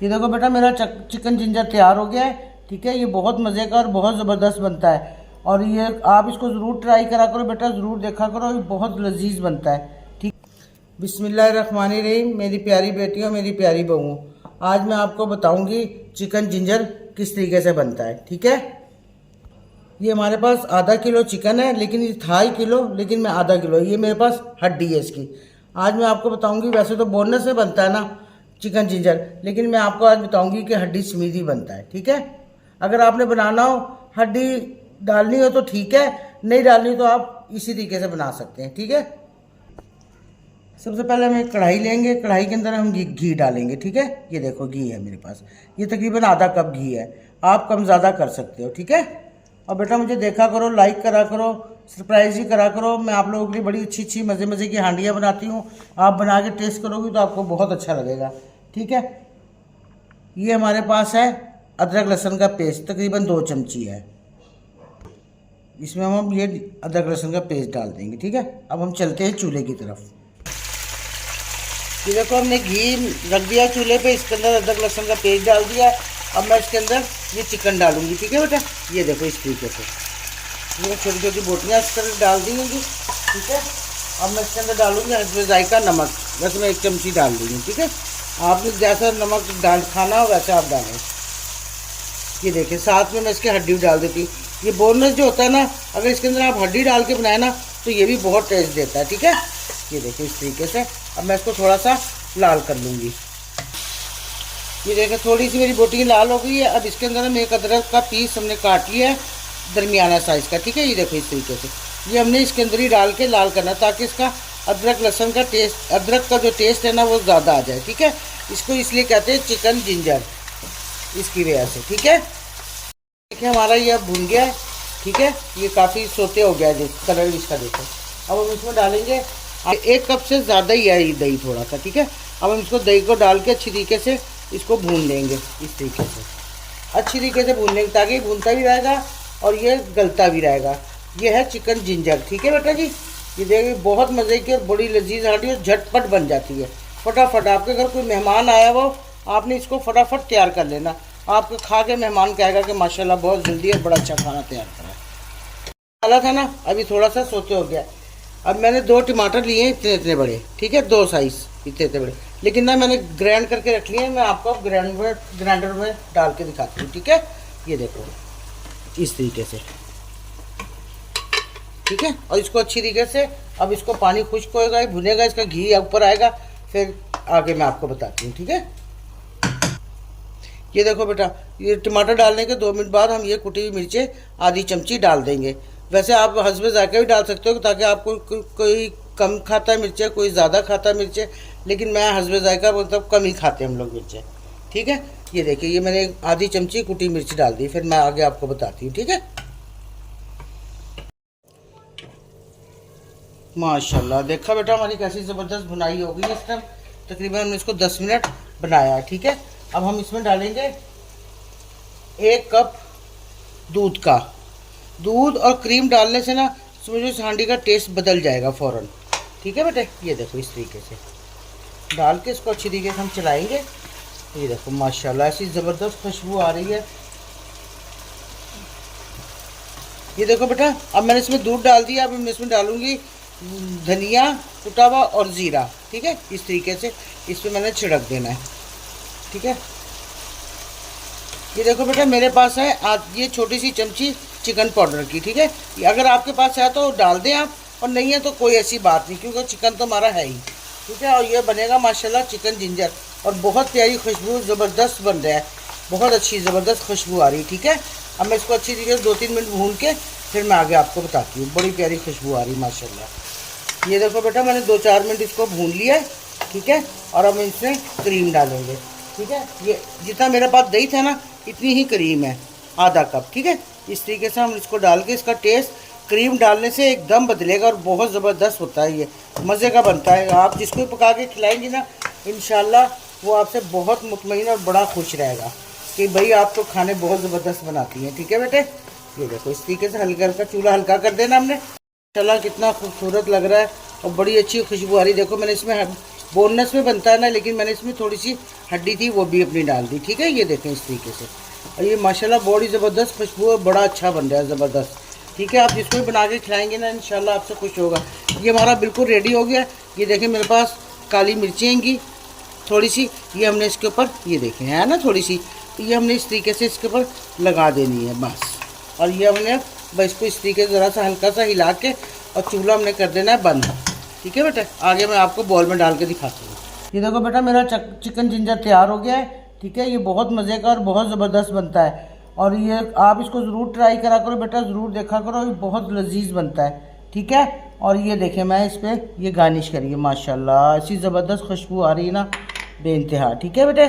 ये देखो बेटा, मेरा चिकन जिंजर तैयार हो गया है। ठीक है, ये बहुत मज़े का और बहुत ज़बरदस्त बनता है। और ये आप इसको ज़रूर ट्राई करा करो बेटा, ज़रूर देखा करो, ये बहुत लजीज बनता है। ठीक। बिस्मिल्लाहिर्रहमानिर्रहीम। मेरी प्यारी बेटियों, मेरी प्यारी बहुओं, आज मैं आपको बताऊंगी चिकन जिंजर किस तरीके से बनता है। ठीक है, ये हमारे पास आधा किलो चिकन है, लेकिन ये था ही किलो, लेकिन मैं आधा किलो, ये मेरे पास हड्डी है इसकी। आज मैं आपको बताऊंगी, वैसे तो बोनलेस से बनता है ना चिकन जिंजर, लेकिन मैं आपको आज बताऊंगी कि हड्डी समीत ही बनता है। ठीक है, अगर आपने बनाना हो, हड्डी डालनी हो तो ठीक है, नहीं डालनी तो आप इसी तरीके से बना सकते हैं। ठीक है, सबसे पहले हम एक कढ़ाई लेंगे, कढ़ाई के अंदर हम घी डालेंगे। ठीक है, ये देखो घी है मेरे पास, ये तकरीबन आधा कप घी है, आप कम ज़्यादा कर सकते हो। ठीक है, और बेटा मुझे देखा करो, लाइक करा करो, सरप्राइज ही करा करो। मैं आप लोगों के लिए बड़ी अच्छी अच्छी मज़े मज़े की हांडियाँ बनाती हूँ, आप बना के टेस्ट करोगे तो आपको बहुत अच्छा लगेगा। ठीक है, ये हमारे पास है अदरक लहसुन का पेस्ट, तकरीबन 2 चमची है, इसमें हम ये अदरक लहसुन का पेस्ट डाल देंगे। ठीक है, अब हम चलते हैं चूल्हे की तरफ। ये देखो, हमने घी रख दिया चूल्हे पे, इसके अंदर अदरक लहसुन का पेस्ट डाल दिया। अब मैं इसके अंदर ये चिकन डालूंगी। ठीक है बेटा, ये देखो इस तरीके से ये छोटी छोटी बोटियाँ इस तरह डाल दी होंगी। ठीक है, अब मैं इसके अंदर डालूंगी हस्बे जायका नमक, बस मैं 1 चमची डाल दूँगी। ठीक है, आपने जैसा नमक डाल खाना हो वैसे आप डालें। ये देखिए, साथ में मैं इसकी हड्डी डाल देती हूँ। ये बोनलेस जो होता है ना, अगर इसके अंदर आप हड्डी डाल के बनाए ना तो ये भी बहुत टेस्ट देता है। ठीक है, ये देखिए इस तरीके से। अब मैं इसको थोड़ा सा लाल कर लूँगी। ये देखिए, थोड़ी सी मेरी बोटी लाल हो गई है। अब इसके अंदर हम एक अदरक का पीस हमने काट लिया है, दरमियाना साइज़ का। ठीक है, ये देखो इस तरीके से ये हमने इसके अंदर ही डाल के लाल करना, ताकि इसका अदरक लहसुन का टेस्ट, अदरक का जो टेस्ट है ना वो ज़्यादा आ जाए। ठीक है, इसको इसलिए कहते हैं चिकन जिंजर, इसकी वजह से। ठीक है, देखिए हमारा ये अब भुन गया है। ठीक है, ये काफ़ी सोते हो गया है, कलर इसका देखो। अब हम इसमें डालेंगे 1 कप से ज़्यादा ही है ये दही थोड़ा सा। ठीक है, अब हम इसको दही को डाल के अच्छी तरीके से इसको भून लेंगे, इस तरीके से अच्छी तरीके से भून लेंगे, ताकि भूनता भी रहेगा और ये गलता भी रहेगा। ये है चिकन जिंजर। ठीक है बेटा जी, ये देखिए बहुत मज़े की और बड़ी लजीज हांडी और झटपट बन जाती है। फटाफट आपके घर कोई मेहमान आया हो, आपने इसको फटाफट तैयार कर लेना, आपको खा के मेहमान कहेगा कि माशाल्लाह बहुत जल्दी और बड़ा अच्छा खाना तैयार करा। डाला था ना, अभी थोड़ा सा सोते हो गया। अब मैंने 2 टमाटर लिए हैं, इतने इतने बड़े। ठीक है, 2 साइज़ इतने इतने बड़े, लेकिन ना मैंने ग्राइंड करके रख लिए हैं। मैं आपको अब ग्राइंडर में डाल के दिखाती हूँ। ठीक है, ये देखो इस तरीके से। ठीक है, और इसको अच्छी तरीके से, अब इसको पानी खुश्क होएगा, भुनेगा, इसका घी ऊपर आएगा, फिर आगे मैं आपको बताती हूँ। ठीक है, ये देखो बेटा, ये टमाटर डालने के 2 मिनट बाद हम ये कुटी हुई मिर्चें आधी चमची डाल देंगे। वैसे आप हस्बे जायका भी डाल सकते हो, ताकि आपको कोई कम खाता है मिर्चें, कोई ज़्यादा खाता है मिर्चें, लेकिन मैं हस्बे जायका मतलब कम ही खाते हैं हम लोग मिर्चें। ठीक है, ये देखिए, ये मैंने आधी चमची कुटी मिर्च डाल दी, फिर मैं आगे आपको बताती हूँ। ठीक है, माशाल्लाह देखा बेटा हमारी कैसी ज़बरदस्त भुनाई हो गई इस टाइम। तकरीबन हमने इसको 10 मिनट बनाया है। ठीक है, अब हम इसमें डालेंगे 1 कप दूध का। दूध और क्रीम डालने से ना समझो इस हांडी का टेस्ट बदल जाएगा फ़ौरन। ठीक है बेटे, ये देखो इस तरीके से डाल के इसको अच्छी तरीके से हम चलाएंगे। ये देखो माशाल्लाह ऐसी ज़बरदस्त खुशबू आ रही है। ये देखो बेटा, अब मैंने इसमें दूध डाल दिया। अब मैं इसमें डालूंगी धनिया कुटा हुआ और ज़ीरा। ठीक है, इस तरीके से इसमें मैंने छिड़क देना है। ठीक है, ये देखो बेटा, मेरे पास है ये छोटी सी चमची चिकन पाउडर की। ठीक है, अगर आपके पास है तो डाल दें आप, और नहीं है तो कोई ऐसी बात नहीं, क्योंकि चिकन तो हमारा है ही। ठीक है, और ये बनेगा माशाल्लाह चिकन जिंजर, और बहुत प्यारी खुशबू ज़बरदस्त बन रहा है, बहुत अच्छी ज़बरदस्त खुशबू आ रही है। ठीक है, अब मैं इसको अच्छी तरीके से 2-3 मिनट भून के फिर मैं आगे आपको बताती हूँ। बड़ी प्यारी खुशबू आ रही माशाल्लाह। ये देखो बेटा, मैंने 2-4 मिनट इसको भून लिया है। ठीक है, और अब इसमें क्रीम डालेंगे। ठीक है, ये जितना मेरे पास दही था ना, इतनी ही क्रीम है, आधा कप। ठीक है, इस तरीके से हम इसको डाल के, इसका टेस्ट क्रीम डालने से एकदम बदलेगा और बहुत ज़बरदस्त होता है, ये मज़े का बनता है। आप जिसको भी पका के खिलाएंगे ना, इंशाल्लाह वो आपसे बहुत मुतमईन और बड़ा खुश रहेगा कि भाई आप तो खाने बहुत ज़बरदस्त बनाती हैं। ठीक है बेटे, ये देखो इस तरीके से हल्का हल्का चूल्हा हल्का कर देना हमने। माशाल्लाह कितना खूबसूरत लग रहा है और बड़ी अच्छी खुशबू आ रही है। देखो मैंने इसमें बोनलेस में बनता है ना, लेकिन मैंने इसमें थोड़ी सी हड्डी थी वो भी अपनी डाल दी। ठीक है, ये देखें इस तरीके से। और ये माशाल्लाह बड़ी ज़बरदस्त खुशबू है, बड़ा अच्छा बन रहा है, ज़बरदस्त। ठीक है, आप जिसको भी बना के खिलाएंगे ना इंशाल्लाह आपसे खुश होगा। ये हमारा बिल्कुल रेडी हो गया। ये देखें मेरे पास काली मिर्ची हैंगी थोड़ी सी, ये हमने इसके ऊपर, ये देखें है ना थोड़ी सी, तो ये हमने इस तरीके से इसके ऊपर लगा देनी है बस। और ये हमने बस इसको इस तरीके से ज़रा सा हल्का सा हिला के और चूल्हा हमने कर देना है बंद। ठीक है बेटा, आगे मैं आपको बॉल में डाल के दिखाती हूँ। ये देखो बेटा मेरा चिकन जिंजर तैयार हो गया है। ठीक है, ये बहुत मज़े का और बहुत ज़बरदस्त बनता है। और ये आप इसको ज़रूर ट्राई करा करो बेटा, ज़रूर देखा करो, ये बहुत लजीज बनता है। ठीक है, और ये देखें मैं इस पर ये गार्निश करिए, माशाल्लाह ऐसी ज़बरदस्त खुशबू आ रही है ना, बेइंतहा। ठीक है बेटे।